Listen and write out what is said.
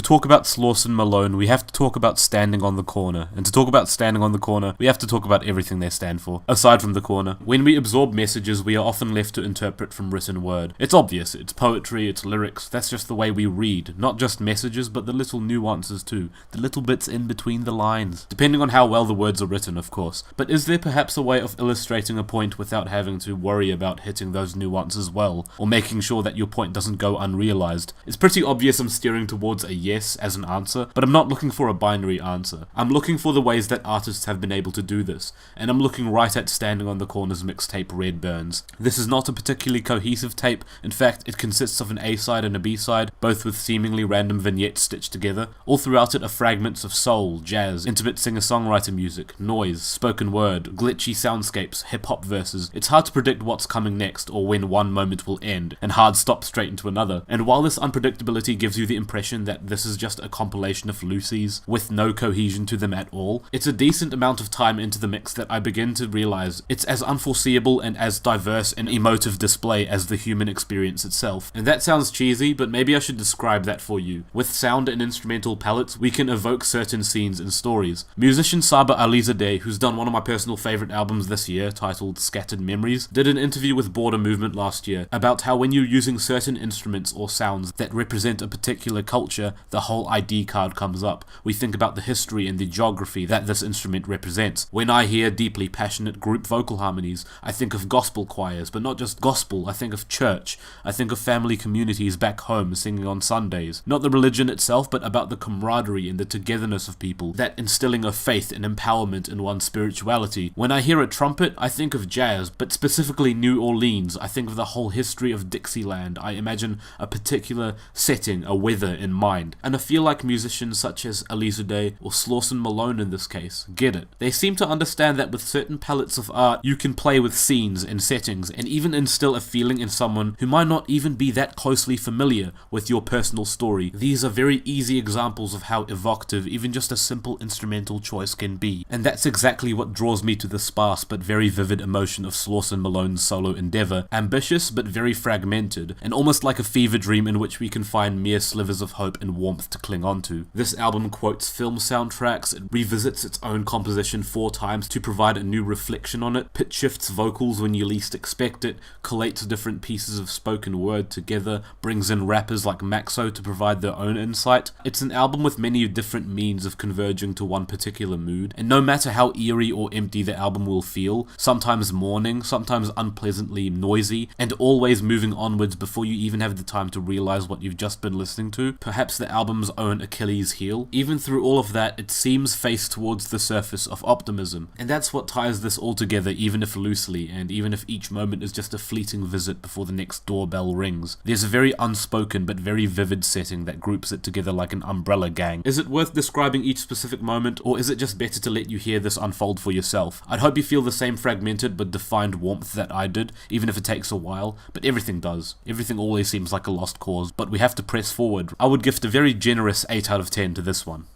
To talk about Slauson Malone, we have to talk about Standing on the Corner. And to talk about Standing on the Corner, we have to talk about everything they stand for, aside from the corner. When we absorb messages, we are often left to interpret from written word. It's obvious, it's poetry, it's lyrics, that's just the way we read. Not just messages, but the little nuances too. The little bits in between the lines. Depending on how well the words are written, of course. But is there perhaps a way of illustrating a point without having to worry about hitting those nuances well, or making sure that your point doesn't go unrealized? It's pretty obvious I'm steering towards a yes as an answer, but I'm not looking for a binary answer. I'm looking for the ways that artists have been able to do this, and I'm looking right at Standing on the Corner's mixtape Red Burns. This is not a particularly cohesive tape. In fact, it consists of an A-side and a B-side, both with seemingly random vignettes stitched together. All throughout it are fragments of soul, jazz, intimate singer-songwriter music, noise, spoken word, glitchy soundscapes, hip-hop verses. It's hard to predict what's coming next or when one moment will end, and hard stop straight into another. And while this unpredictability gives you the impression that this is just a compilation of loosies with no cohesion to them at all, it's a decent amount of time into the mix that I begin to realize it's as unforeseeable and as diverse an emotive display as the human experience itself. And that sounds cheesy, but maybe I should describe that for you. With sound and instrumental palettes, we can evoke certain scenes and stories. Musician Saba Alizadeh, who's done one of my personal favorite albums this year, titled Scattered Memories, did an interview with Border Movement last year about how when you're using certain instruments or sounds that represent a particular culture, the whole ID card comes up. We think about the history and the geography that this instrument represents. When I hear deeply passionate group vocal harmonies, I think of gospel choirs, but not just gospel, I think of church. I think of family communities back home singing on Sundays. Not the religion itself, but about the camaraderie and the togetherness of people, that instilling of faith and empowerment in one's spirituality. When I hear a trumpet, I think of jazz, but specifically New Orleans. I think of the whole history of Dixieland. I imagine a particular setting, a weather in mind. And I feel like musicians such as Alizadeh or Slauson Malone in this case get it. They seem to understand that with certain palettes of art, you can play with scenes and settings and even instill a feeling in someone who might not even be that closely familiar with your personal story. These are very easy examples of how evocative even just a simple instrumental choice can be. And that's exactly what draws me to the sparse but very vivid emotion of Slauson Malone's solo endeavour. Ambitious but very fragmented, and almost like a fever dream in which we can find mere slivers of hope and warmth to cling on to. This album quotes film soundtracks, it revisits its own composition 4 times to provide a new reflection on it, pitch shifts vocals when you least expect it, collates different pieces of spoken word together, brings in rappers like Maxo to provide their own insight. It's an album with many different means of converging to one particular mood, and no matter how eerie or empty the album will feel, sometimes mourning, sometimes unpleasantly noisy, and always moving onwards before you even have the time to realize what you've just been listening to, perhaps the album's own Achilles heel. Even through all of that, it seems faced towards the surface of optimism, and that's what ties this all together, even if loosely, and even if each moment is just a fleeting visit before the next doorbell rings. There's a very unspoken but very vivid setting that groups it together like an umbrella gang. Is it worth describing each specific moment, or is it just better to let you hear this unfold for yourself? I'd hope you feel the same fragmented but defined warmth that I did, even if it takes a while, but everything does. Everything always seems like a lost cause, but we have to press forward. I would gift a very generous 8 out of 10 to this one.